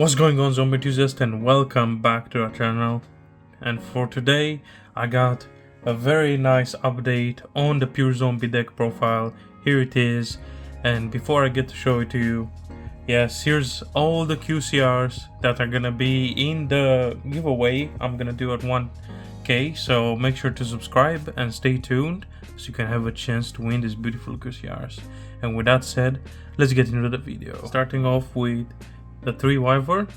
What's going on, zombie enthusiasts, and welcome back to our channel. And for today I got a very nice update on the pure zombie deck profile. Here it is, and before I get to show it to you, yes, here's all the QCRs that are gonna be in the giveaway I'm gonna do at 1k, so make sure to subscribe and stay tuned so you can have a chance to win these beautiful QCRs. And with that said, let's get into the video. Starting off with the 3 Wyvern.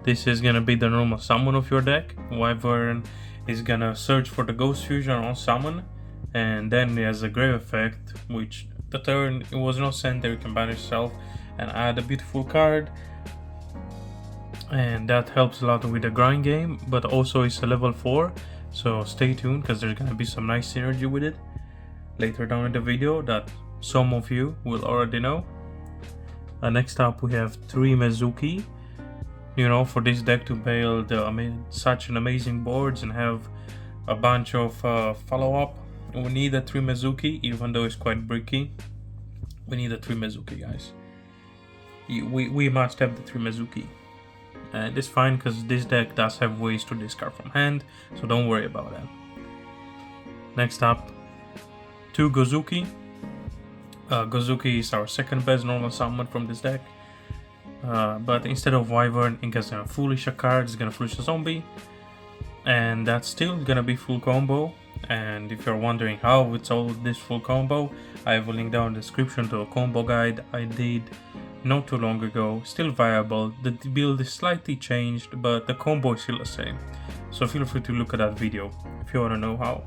This is gonna be the normal summon of your deck. Wyvern is gonna search for the Ghost Fusion on summon, and then it has a grave effect, which the turn it was not sent there, you can banish yourself and add a beautiful card, and that helps a lot with the grind game. But also it's a level 4, so stay tuned because there's gonna be some nice synergy with it later down in the video that some of you will already know. Next up we have 3 Mezuki. You know, for this deck to build such an amazing boards and have a bunch of follow-up, we need a 3 Mezuki, even though it's quite bricky. We need a 3 Mezuki, guys. We must have the 3 Mezuki. And it's fine because this deck does have ways to discard from hand, so don't worry about that. Next up, 2 Gozuki. Gozuki is our second best normal summon from this deck, but instead of Wyvern, it gets gonna foolish a card, it's gonna foolish a zombie, and that's still gonna be full combo. And if you're wondering how it's all this full combo, I have a link down in the description to a combo guide I did not too long ago. Still viable, the build is slightly changed, but the combo is still the same, so feel free to look at that video if you want to know how.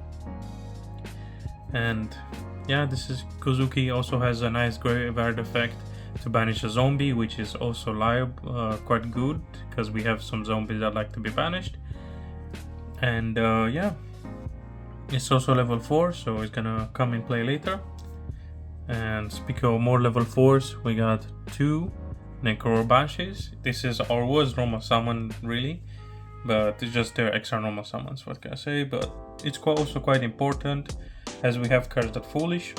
And yeah, this is Gozuki. Also has a nice graveyard effect to banish a zombie, which is also quite good because we have some zombies that like to be banished. And yeah, it's also level 4, so it's gonna come in play later. And speaking of more level 4s, we got 2 Necro Banshees. This is or was normal summon really, but it's just their extra normal summons, what can I say. But it's also quite important, as we have cards that foolish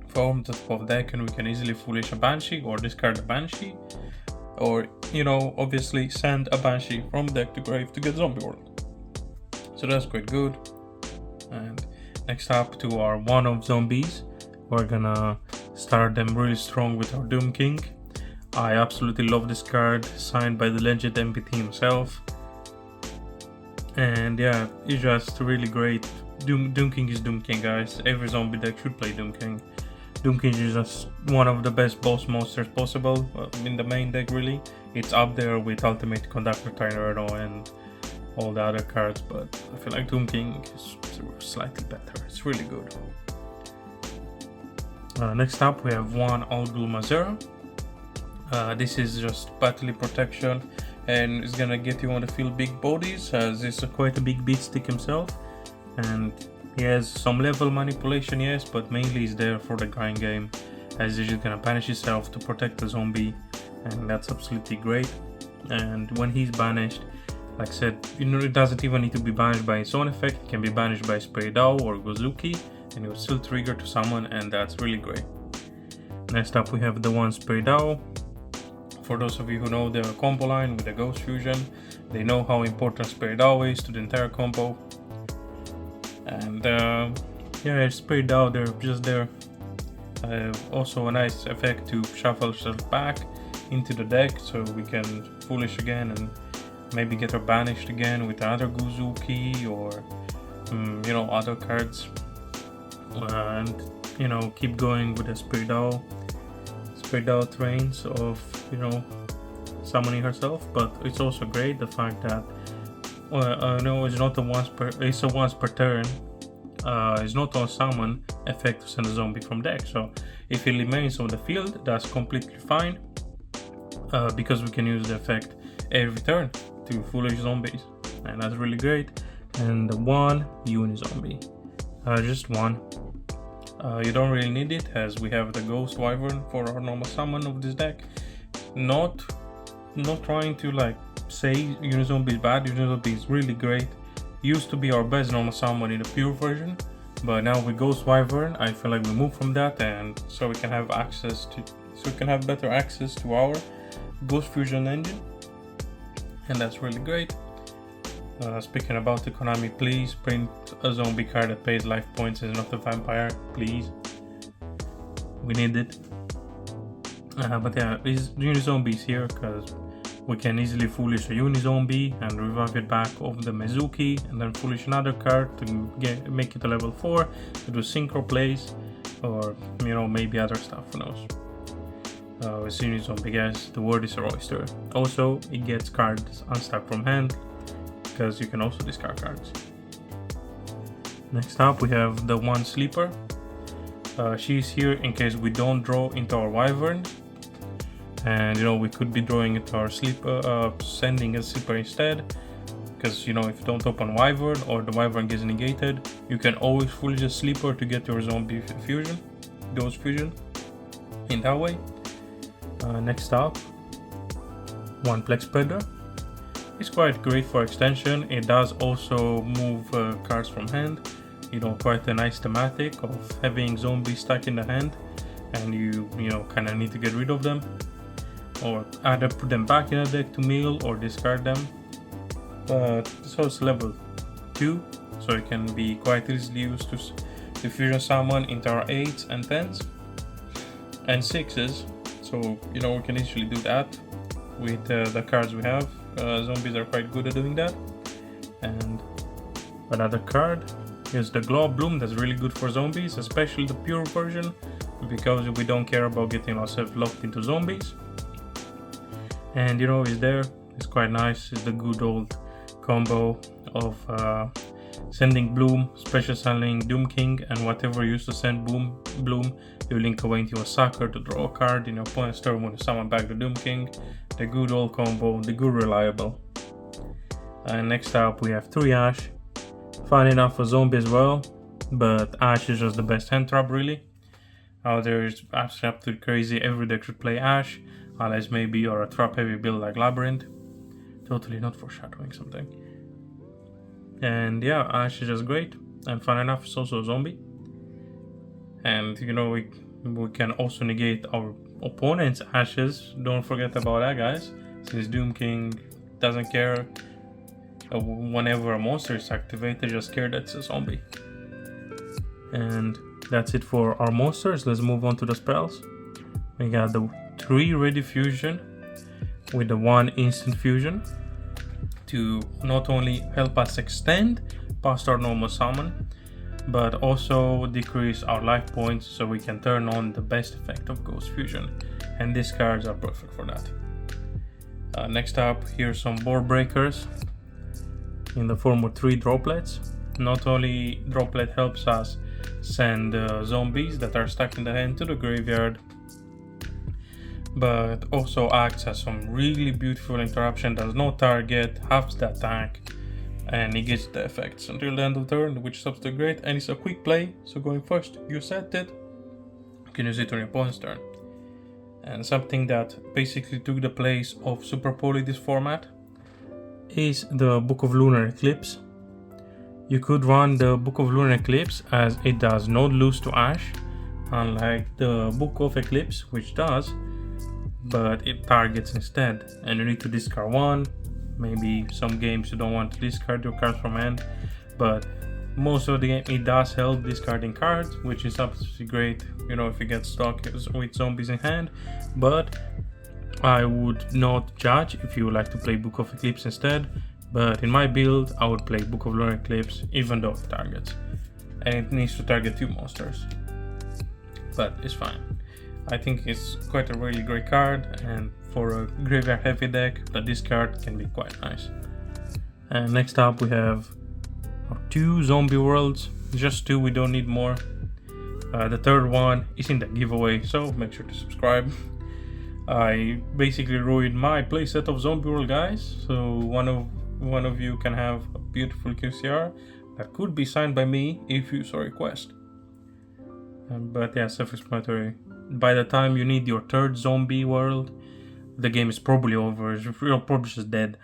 from the top of deck, and we can easily foolish a Banshee or discard a Banshee, or, you know, obviously send a Banshee from deck to grave to get Zombie World. So that's quite good. And next up to our one of zombies, we're gonna start them really strong with our Doom King. I absolutely love this card, signed by the legend MPT himself. And yeah, it's just really great. Doom King is Doom King, guys. Every zombie deck should play Doom King. Doom King is just one of the best boss monsters possible in the main deck, really. It's up there with Ultimate Conductor Tornado and all the other cards, but I feel like Doom King is slightly better. It's really good. Next up we have 1 Algul Mazera. This is just battery protection, and it's gonna get you on the field big bodies, as he's quite a big beat stick himself. And he has some level manipulation, yes, but mainly he's there for the grind game, as he's just gonna banish himself to protect the zombie, and that's absolutely great. And when he's banished, like I said, you know, it doesn't even need to be banished by its own effect. It can be banished by Spray Dao or Gozuki, and it will still trigger to summon, and that's really great. Next up we have the 1 Spray Dao. For those of you who know the combo line with the Ghost Fusion, they know how important Spray Dao is to the entire combo. And yeah, it's sprayed out there, just there. Also a nice effect to shuffle yourself back into the deck, so we can foolish again and maybe get her banished again with another Gozuki or you know, other cards, and you know, keep going with the sprayed out trains of, you know, summoning herself. But it's also great the fact that no, it's not it's a once per turn. It's not on summon effect to send a zombie from deck. So if it remains on the field, that's completely fine, because we can use the effect every turn to foolish zombies, and that's really great. And 1 Unizombie, just 1. You don't really need it, as we have the Ghost Wyvern for our normal summon of this deck. Not trying to like say Unizombie is bad. Unizombie is really great. Used to be our best normal summon in the pure version, but now with Ghost Wyvern, I feel like we move from that, and so we can have better access to our Ghost Fusion engine, and that's really great. Speaking about the Konami, please print a zombie card that pays life points and not a vampire, please. We need it. But yeah, these Unizombies here, because we can easily foolish a Unizombie and revive it back of the Mizuki, and then foolish another card to make it a level 4 to do synchro plays, or maybe other stuff, who knows. With Unizombie, guys, the word is oyster. Also, it gets cards unstuck from hand, because you can also discard cards. Next up, we have the one sleeper. She's here in case we don't draw into our Wyvern, and we could be drawing into our sleeper, sending a sleeper instead, because if you don't open Wyvern or the Wyvern gets negated, you can always foolish a sleeper to get your zombie fusion, ghost fusion, in that way. Next up, one Plex Spreader. It's quite great for extension. It does also move cards from hand. Quite a nice thematic of having zombies stuck in the hand, and you kind of need to get rid of them, or either put them back in the deck to mill or discard them. But so it's level 2, so it can be quite easily used to fusion summon into our 8s and 10s and 6s. So we can easily do that with the cards we have. Zombies are quite good at doing that. And another card is the Glow Bloom. That's really good for zombies, especially the pure version, because we don't care about getting ourselves locked into zombies. And it's there. It's quite nice. It's the good old combo of sending Bloom, special summoning Doom King, and whatever you used to send Bloom, you link away into a sucker to draw a card in your opponent's turn when you summon back the Doom King. The good old combo, the good reliable. And next up, we have 3 Ash. Fine enough for zombie as well, but Ash is just the best hand trap, really. Out there is absolutely crazy. Every deck should play Ash, unless maybe you're a trap heavy build like Labyrinth. Totally not foreshadowing something. And yeah, Ash is just great, and fun enough, it's also a zombie. And we can also negate our opponent's Ashes. Don't forget about that, guys, since Doom King doesn't care. Whenever a monster is activated, just care that it's a zombie. And that's it for our monsters. Let's move on to the spells. We got the 3 ready fusion with the 1 instant fusion to not only help us extend past our normal summon, but also decrease our life points so we can turn on the best effect of Ghost Fusion. And these cards are perfect for that. Next up, here's some board breakers in the form of 3 droplets. Not only droplet helps us send zombies that are stuck in the hand to the graveyard, but also acts as some really beautiful interruption, does no target, halves the attack, and it gets the effects until the end of turn, which is absolutely great. And it's a quick play, so going first, you set it, you can use it on your opponent's turn. And something that basically took the place of Super Poly this format is the Book of Lunar Eclipse. You could run the Book of Lunar Eclipse as it does not lose to Ash, unlike the Book of Eclipse, which does, but it targets instead, and you need to discard 1. Maybe some games you don't want to discard your cards from hand, but most of the game it does help discarding cards, which is absolutely great, if you get stuck with zombies in hand. But I would not judge if you would like to play Book of Eclipse instead, but in my build I would play Book of Lunar Eclipse even though it targets, and it needs to target 2 monsters, but it's fine. I think it's quite a really great card, and for a graveyard heavy deck, this card can be quite nice. And next up we have our 2 zombie worlds, just 2, we don't need more. The third one is in the giveaway, so make sure to subscribe. I basically ruined my playset of zombie world, guys, so one of you can have a beautiful QCR that could be signed by me if you so request. But yeah, self-explanatory. By the time you need your 3rd zombie world, the game is probably over. You're probably just dead.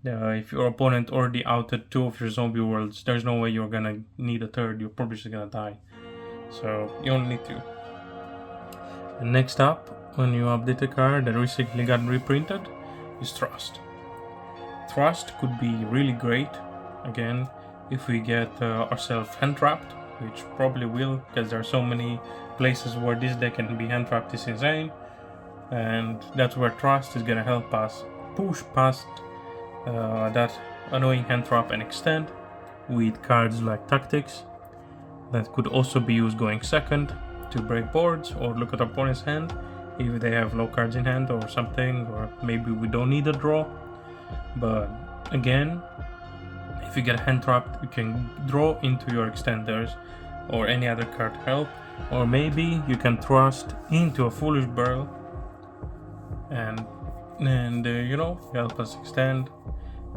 If your opponent already outed 2 of your zombie worlds, there's no way you're gonna need a 3rd. You're probably just gonna die. So you only need 2. And next up, when you update a card that recently got reprinted, is Trust. Thrust could be really great, again, if we get ourselves hand trapped, which probably will, because there are so many places where this deck can be hand trapped. Is insane, and that's where Thrust is gonna help us push past that annoying hand trap and extend with cards like Tactics that could also be used going second to break boards or look at opponent's hand if they have low cards in hand or something, or maybe we don't need a draw. But again, if you get hand trapped, you can draw into your extenders or any other card help, or maybe you can thrust into a Foolish Barrel and you know, help us extend.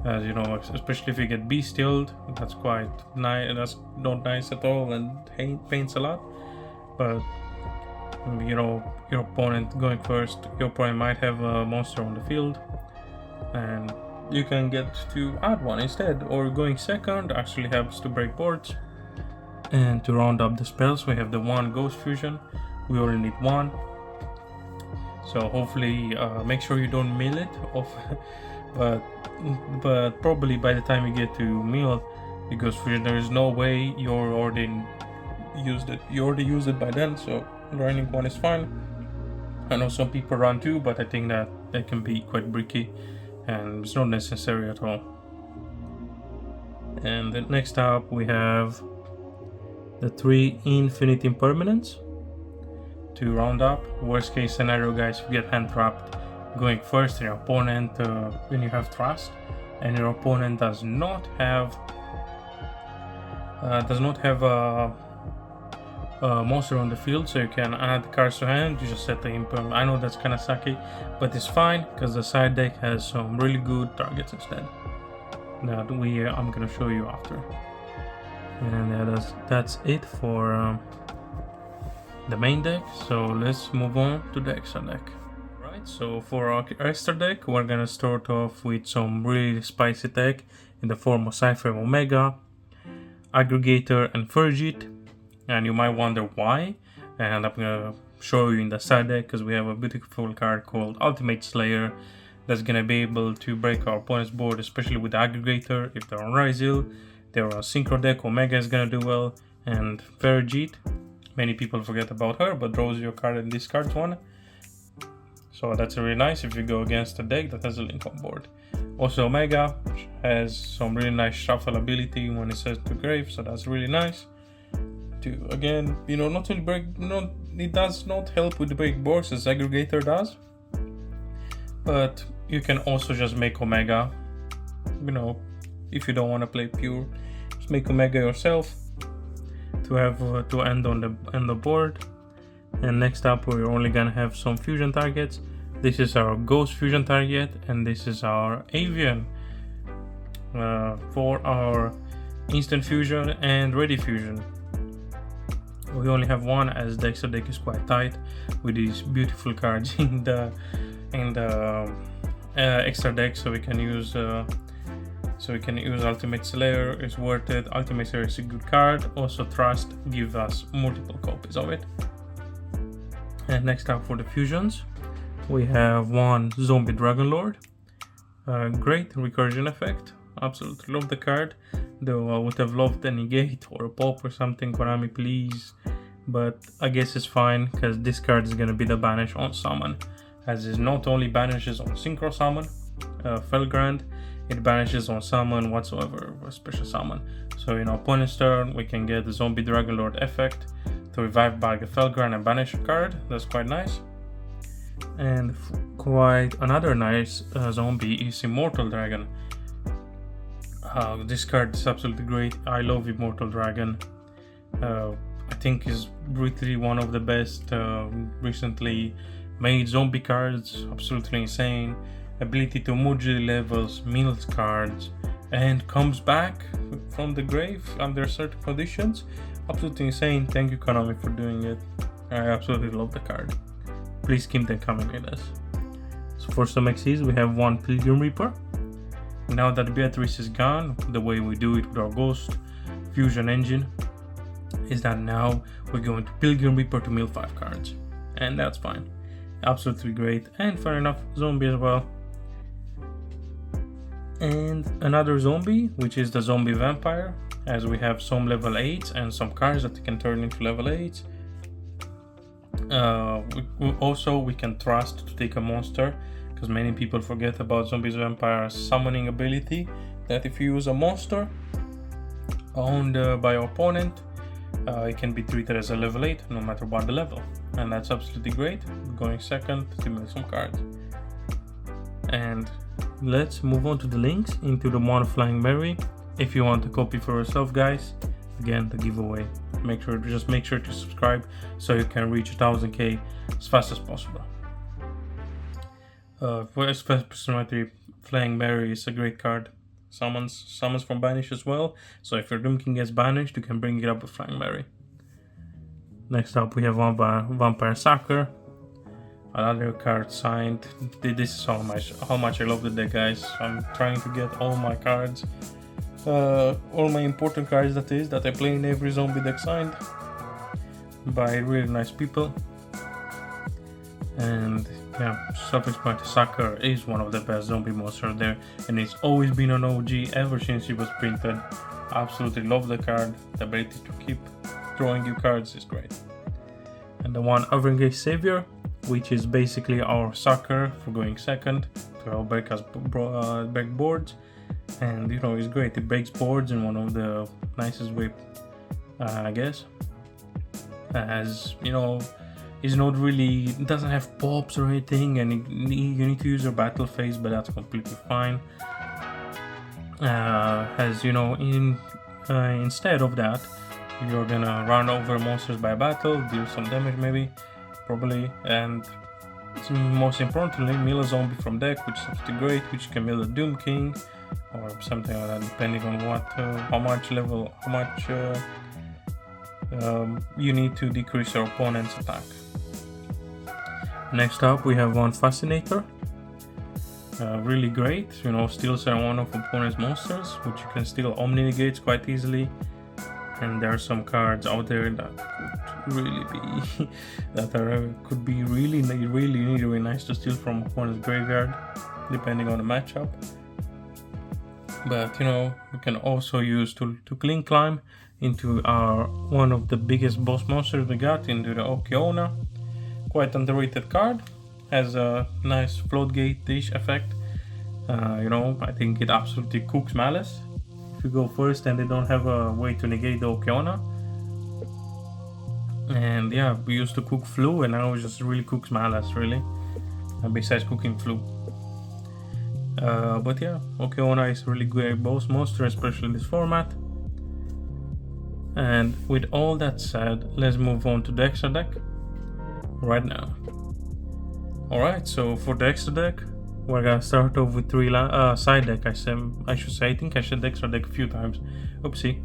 As you know, especially if you get bestialed, that's quite nice. That's not nice at all and pains a lot. But you know, your opponent going first, your opponent might have a monster on the field, and you can get to add one instead. Or going second actually helps to break boards. And to round up the spells, we have the one Ghost Fusion. We only need one, so hopefully make sure you don't mill it off. but probably by the time you get to mill the Ghost Fusion, there is no way you already used it by then, so running one is fine. I know some people run two, but I think that they can be quite bricky and it's not necessary at all. And then next up we have the 3 Infinite Impermanents. To round up, worst case scenario, guys, if you get hand trapped going first, your opponent when you have Thrust and your opponent does not have a monster on the field, so you can add cards to hand. You just set the imperm. I know that's kind of sucky, but it's fine because the side deck has some really good targets instead that I'm gonna show you after. And that's it for the main deck. So let's move on to the extra deck. Right, so for our extra deck, we're gonna start off with some really spicy tech in the form of Cypher Omega, Aggregator, and Fergit. And you might wonder why, and I'm gonna show you in the side deck because we have a beautiful card called Ultimate Slayer that's gonna be able to break our opponent's board, especially with the Aggregator. If they're on Ryzil, they're on Synchro deck, Omega is gonna do well, and Fergit, many people forget about her, but draws your card and discards one. So that's really nice if you go against a deck that has a link on board. Also, Omega has some really nice shuffle ability when it says to grave, so that's really nice. To again, you know, not only it does not help with the break boards as Aggregator does, but you can also just make Omega. You know, if you don't want to play pure, just make Omega yourself to have to end on the board. And next up, we're only gonna have some fusion targets. This is our Ghost Fusion target, and this is our Avian for our Instant Fusion and Ready Fusion. We only have one as the extra deck is quite tight with these beautiful cards in the extra deck, so we can use Ultimate Slayer. It's worth it. Ultimate Slayer is a good card. Also, Thrust gives us multiple copies of it. And next up for the fusions, we have one Zombie Dragonlord. Great recursion effect. Absolutely love the card, though I would have loved a negate or a pop or something. Konami, please. But I guess it's fine because this card is gonna be the banish on summon, as it not only banishes on synchro summon, Felgrand, it banishes on summon whatsoever, or special summon. So in our opponent's turn, we can get the Zombie Dragonlord effect to revive back a Felgrand and banish a card. That's quite nice. And quite another nice zombie is Immortal Dragon. This card is absolutely great. I love Immortal Dragon. I think is really one of the best recently made zombie cards. Absolutely insane. Ability to modular levels, mills cards, and comes back from the grave under certain conditions. Absolutely insane. Thank you, Konami, for doing it. I absolutely love the card. Please keep them coming with us. So for some XCs, we have one Pilgrim Reaper. Now that Beatrice is gone, the way we do it with our Ghost Fusion engine is that now we're going to Pilgrim Reaper to mill 5 cards. And that's fine. Absolutely great. And fair enough, zombie as well. And another zombie, which is the zombie vampire, as we have some level 8s and some cards that can turn into level 8s. We can trust to take a monster, because many people forget about zombies vampire's summoning ability, that if you use a monster owned by your opponent, it can be treated as a level 8 no matter what the level, and that's absolutely great. Going second to make some cards. And let's move on to the links into the One Flying Mary. If you want a copy for yourself, guys, again, the giveaway. Make sure to subscribe so you can reach 1000k as fast as possible. For Personality, Flying Mary is a great card. Summons from Banish as well. So if your Doom King gets banished, you can bring it up with Flying Mary. Next up, we have Vampire Sucker. Another card signed. This is how much I love the deck, guys. I'm trying to get all my cards, all my important cards that I play in every zombie deck signed by really nice people. And yeah, Self-Explanatory Sucker is one of the best zombie monsters there, and it's always been an OG ever since it was printed. Absolutely love the card. The ability to keep drawing you cards is great. And the one Avenging Savior, which is basically our sucker for going second to help break us break boards, and it's great. It breaks boards in one of the nicest way, I guess. As it doesn't have pops or anything, and you need to use your battle phase, but that's completely fine. Instead of that, you're gonna run over monsters by battle, deal some damage maybe, probably, and most importantly, mill a zombie from deck, which is absolutely great, which can mill a Doom King or something like that, depending on how much you need to decrease your opponent's attack. Next up, we have one Fascinator. Really great, steals one of opponent's monsters, which you can steal Omni Negates quite easily. And there are some cards out there that could be really nice to steal from opponent's graveyard, depending on the matchup. But we can also use to climb into one of the biggest boss monsters we got, into the Okeona. Quite underrated card, has a nice floatgate-ish effect. I think it absolutely cooks Malice. If you go first and they don't have a way to negate the Okeona. And yeah, we used to cook Flu, and now it just really cooks Malice, really. Besides cooking Flu. But yeah, Okeona is a really great boss monster, especially in this format. And with all that said, let's move on to the extra deck right now. Alright, so for the extra deck, we're gonna start off with 3 side deck. I should say. I think I said extra deck a few times. Oopsie.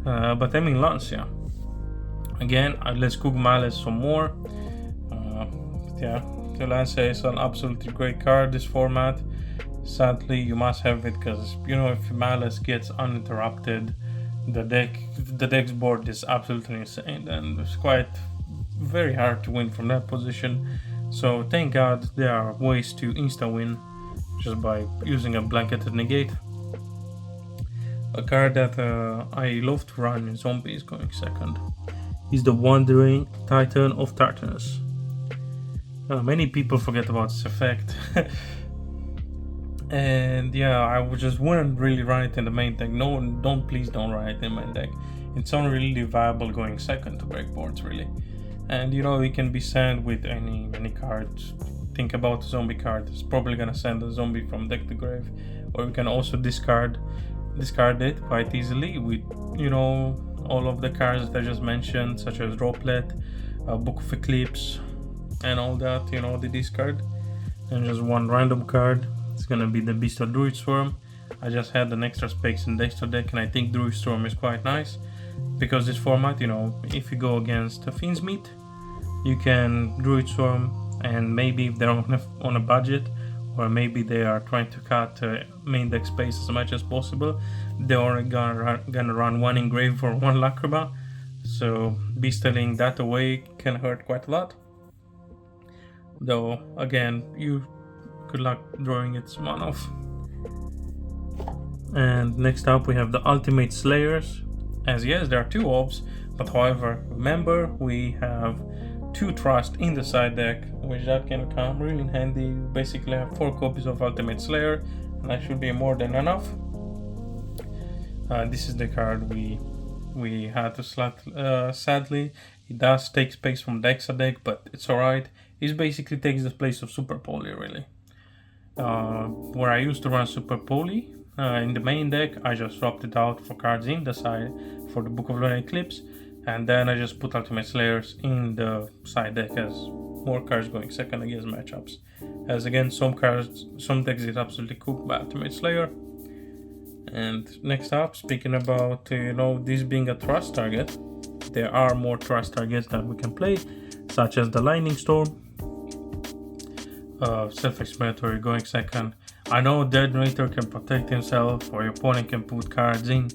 But I mean Lancia. Again, let's cook Malice some more. The Lancia is an absolutely great card this format. Sadly, you must have it because if Malice gets uninterrupted, the deck's board is absolutely insane, and it's quite very hard to win from that position. So thank God there are ways to insta-win just by using a blanketed negate. A card that I love to run in zombies going second is the Wandering Titan of Tartarus. Many people forget about this effect. And yeah, I just wouldn't really run it in the main deck. Please don't run it in main deck. It's only really viable going second to break boards, really. And it can be sent with any cards. Think about the zombie card. It's probably gonna send a zombie from deck to grave, or you can also discard it quite easily with all of the cards that I just mentioned, such as Droplet, Book of Eclipse, and all that. The discard, and just one random card. It's gonna be the Beast of Druid Swarm. I just had an extra space in the extra deck, and I think Druid Storm is quite nice because this format, if you go against a Fiend's Meat, you can Druid Swarm, and maybe if they're on a budget, or maybe they are trying to cut main deck space as much as possible, they're only gonna run one Engrave for one Lacrima, so beasteling that away can hurt quite a lot. Though again, good luck drawing its one off. And next up we have the Ultimate Slayers. As yes, there are 2 orbs, but however, remember we have 2 Trust in the side deck, which that can come really handy. You basically have 4 copies of Ultimate Slayer, and that should be more than enough. This is the card we had to sadly. It does take space from Dexa deck, but it's alright. It basically takes the place of Super Poly, really. Where I used to run Super Poly in the main deck, I just swapped it out for cards in the side for the Book of Lunar Eclipse, and then I just put Ultimate Slayers in the side deck as more cards going second against matchups. As again, some decks get absolutely cooked by Ultimate Slayer. And next up, speaking about this being a trust target, there are more trust targets that we can play, such as the Lightning Storm, self-explanatory, going second. I know Detonator can protect himself, or your opponent can put cards in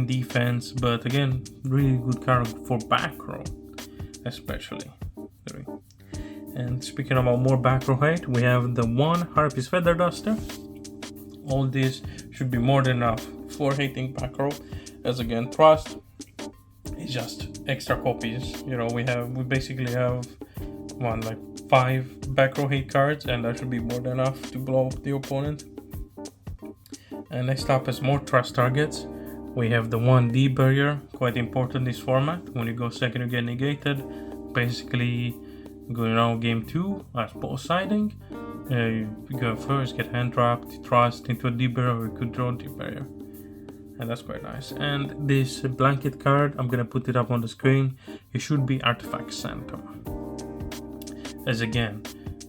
defense, but again, really good card for back row, especially. And speaking about more back row height, we have the 1 Harpy's Feather Duster. All this should be more than enough for hating back row, as again, trust is just extra copies. We basically have 5 back row hate cards, and that should be more than enough to blow up the opponent. And next up is more trust targets. We have the 1D barrier, quite important in this format. When you go second, you get negated. Basically, game 2 as both siding. You go first, get hand trapped, trust into a D barrier, or you could draw D barrier. And that's quite nice. And this blanket card, I'm gonna put it up on the screen. It should be Artifact Center. As again,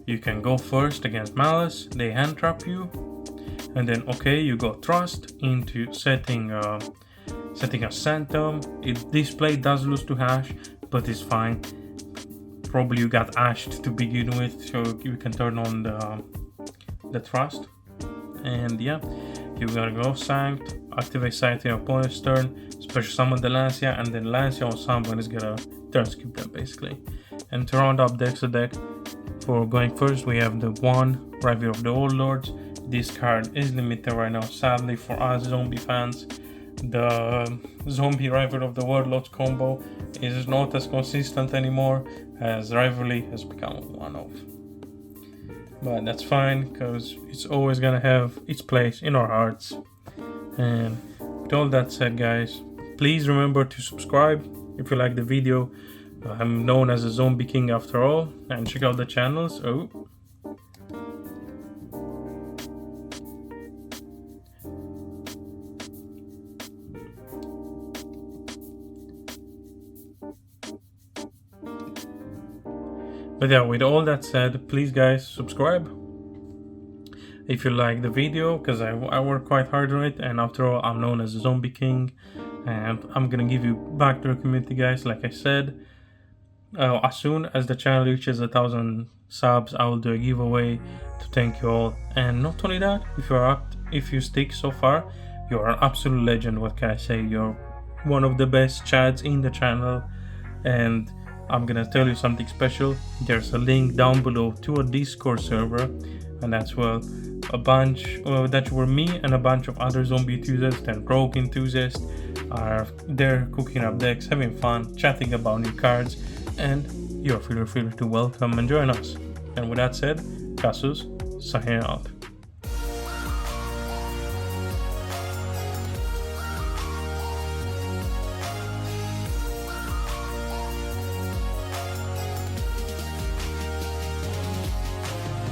you can go first against Malice, they hand trap you, and then you go trust into setting a Phantom. This play does lose to Hash, but it's fine. Probably you got ashed to begin with, so you can turn on the trust. And yeah, you gotta go Sanct, activate Sanct in your opponent's turn, special summon the Lancia, and then Lancia on someone is gonna turn skip them basically. And to round up Dexa deck, for going first, we have the 1 Rival of the Warlords. This card is limited right now, sadly for us zombie fans. The Zombie Rival of the Warlords combo is not as consistent anymore, as Rivalry has become a one-off. But that's fine, because it's always gonna have its place in our hearts. And with all that said, guys, please remember to subscribe if you like the video. I'm known as a Zombie King after all, and check out the channels. But yeah, with all that said, please guys, subscribe if you like the video, because I work quite hard on it, and after all, I'm known as a Zombie King, and I'm gonna give you back to the community, guys. Like I said, as soon as the channel reaches 1,000 subs, I will do a giveaway to thank you all. And not only that, if you stick so far, you're an absolute legend. What can I say? You're one of the best chads in the channel, and I'm gonna tell you something special. There's a link down below to a Discord server, and that's that's where me and a bunch of other zombie enthusiasts and rogue enthusiasts are there cooking up decks, having fun, chatting about new cards, and you're free to welcome and join us. And with that said, Casus, signing out.